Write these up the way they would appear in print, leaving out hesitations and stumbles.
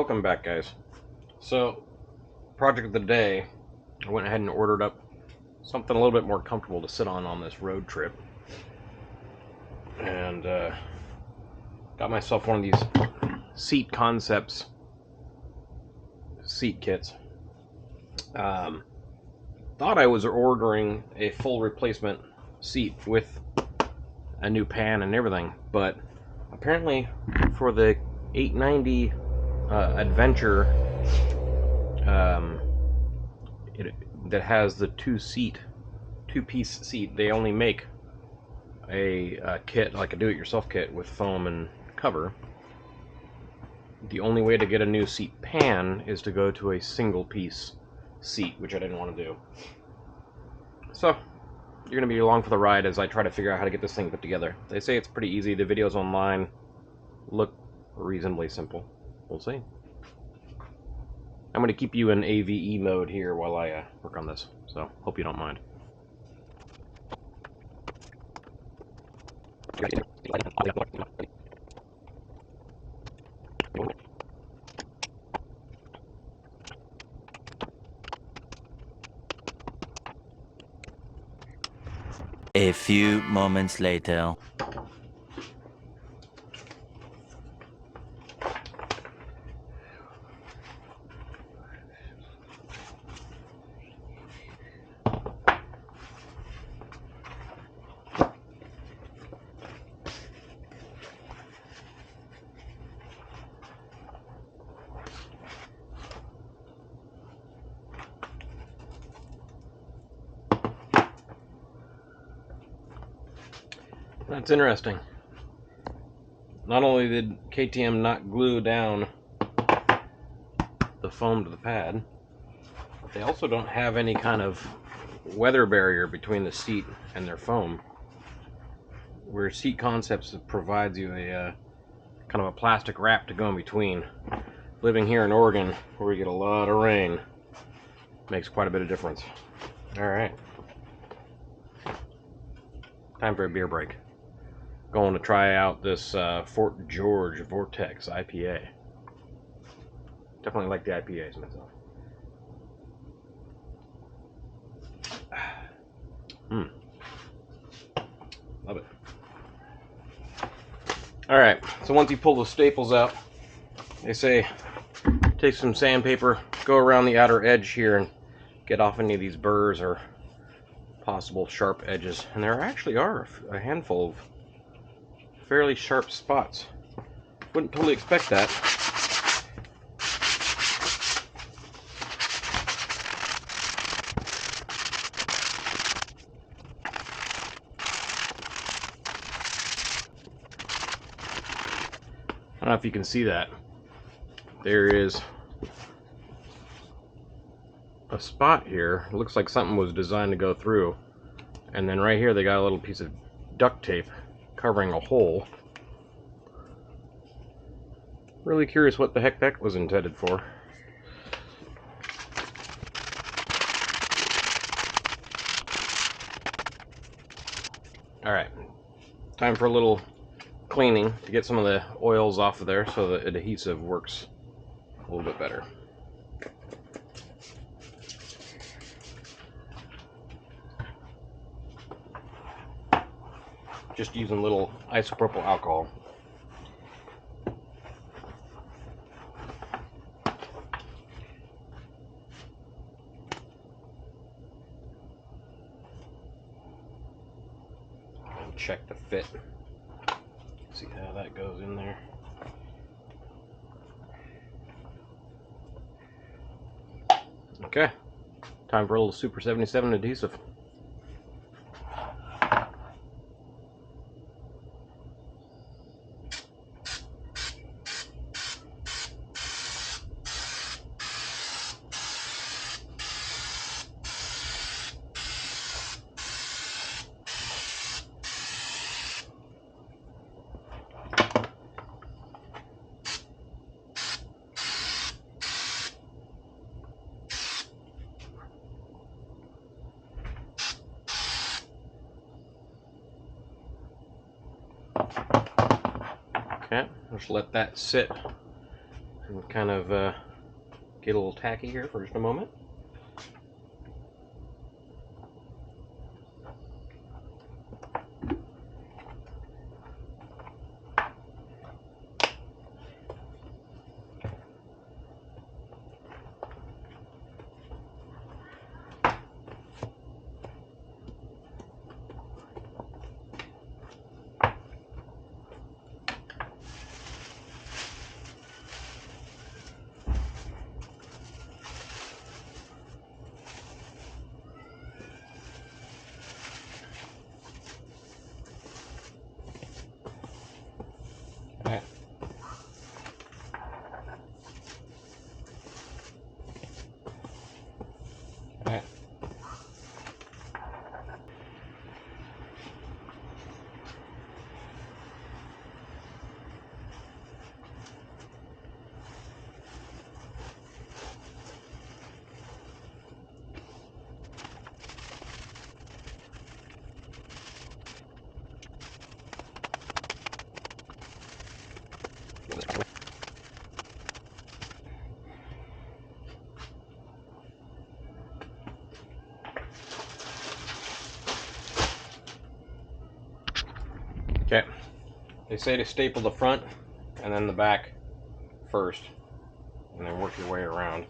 Welcome back, guys. So, project of the day, I went ahead and ordered up something a little bit more comfortable to sit on this road trip. And got myself one of these Seat Concepts seat kits. Thought I was ordering a full replacement seat with a new pan and everything, but apparently for the 890 Adventure that has the two-piece seat, they only make a kit, like a do-it-yourself kit with foam and cover. The only way to get a new seat pan is to go to a single-piece seat, which I didn't want to do. So you're going to be along for the ride as I try to figure out how to get this thing put together. They say it's pretty easy. The videos online look reasonably simple. We'll see. I'm going to keep you in AVE mode here while I work on this, so hope you don't mind. A few moments later. That's interesting. Not only did KTM not glue down the foam to the pad, they also don't have any kind of weather barrier between the seat and their foam. Where Seat Concepts provides you a kind of a plastic wrap to go in between. Living here in Oregon, where we get a lot of rain, makes quite a bit of difference. Alright. Time for a beer break. Going to try out this Fort George Vortex IPA. Definitely like the IPAs myself. Love it. Alright, so once you pull the staples out, they say take some sandpaper, go around the outer edge here and get off any of these burrs or possible sharp edges. And there actually are a handful of fairly sharp spots. Wouldn't totally expect that. I don't know if you can see that. There is a spot here. It looks like something was designed to go through. And then right here they got a little piece of duct tape covering a hole. Really curious what the heck that was intended for. Alright, time for a little cleaning to get some of the oils off of there so the adhesive works a little bit better. Just using a little isopropyl alcohol. And check the fit. See how that goes in there. Okay, time for a little Super 77 adhesive. Okay, just let that sit and kind of get a little tacky here for just a moment. Okay, they say to staple the front and then the back first, and then work your way around.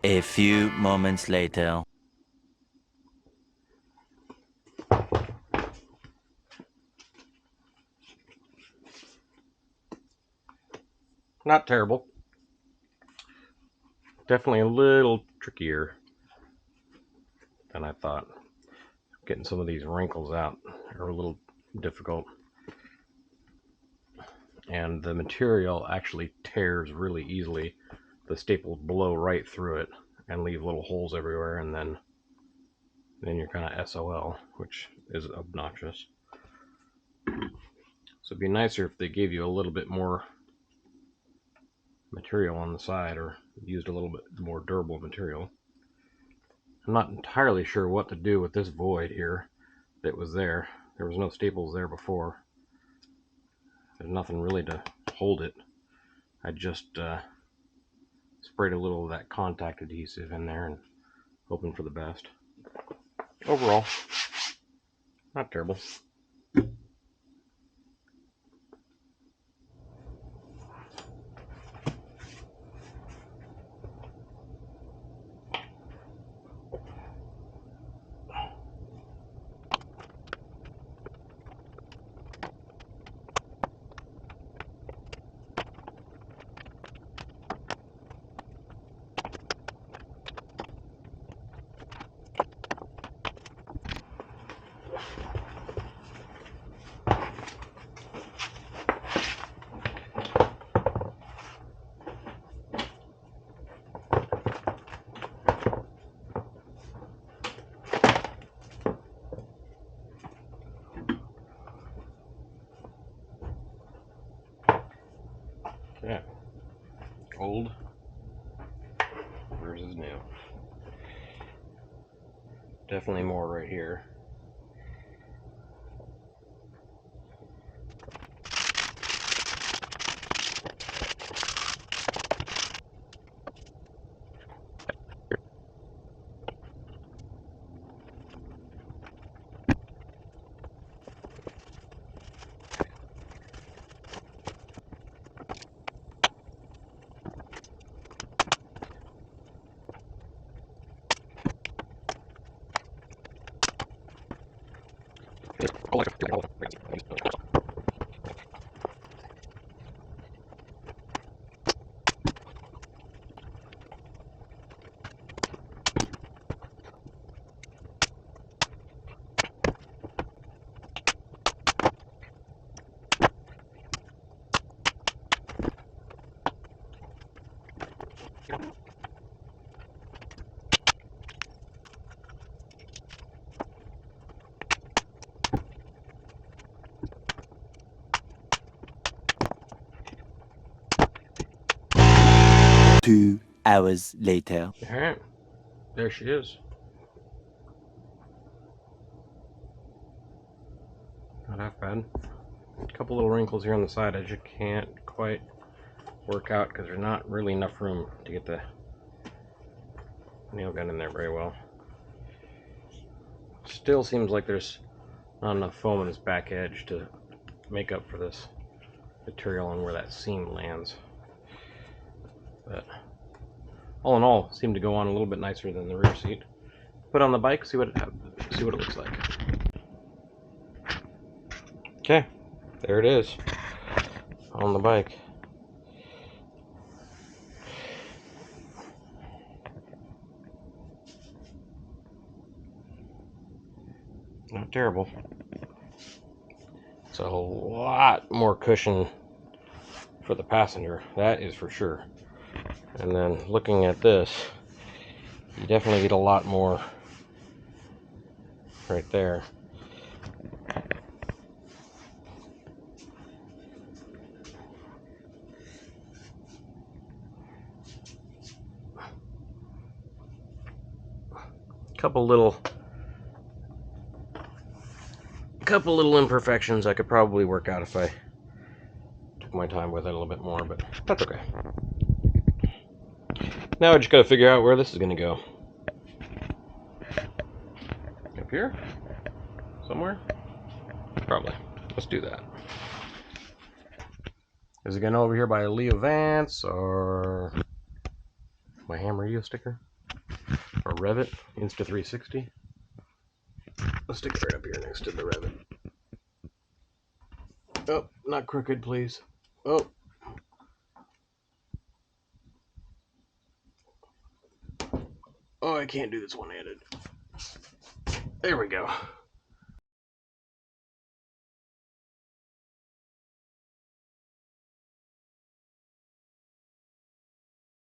A few moments later. Not terrible. Definitely a little trickier than I thought. Getting some of these wrinkles out are a little difficult. And the material actually tears really easily. The staples blow right through it and leave little holes everywhere, and then you're kind of SOL, which is obnoxious. So it'd be nicer if they gave you a little bit more material on the side, or used a little bit more durable material. I'm not entirely sure what to do with this void here that was there. There was no staples there before. There's nothing really to hold it. I just sprayed a little of that contact adhesive in there and hoping for the best. Overall, not terrible. Okay. Old versus new. Definitely more right here. 2 hours later. Alright, there she is. Not half bad. A couple little wrinkles here on the side I just can't quite work out because there's not really enough room to get the nail gun in there very well. Still seems like there's not enough foam on this back edge to make up for this material and where that seam lands. But all in all, seemed to go on a little bit nicer than the rear seat. Put on the bike, see what it looks like. Okay, there it is on the bike. Not terrible. It's a lot more cushion for the passenger, that is for sure. And then looking at this, you definitely get a lot more right there. Couple little imperfections I could probably work out if I took my time with it a little bit more, but that's okay. Now I just gotta figure out where this is gonna go. Up here? Somewhere? Probably. Let's do that. Is it gonna over here by Leo Vance or my Hammer sticker? Or Revit, Insta360? Let's stick it right up here next to the Revit. Oh, not crooked, please. Oh. Oh, I can't do this one-handed. There we go.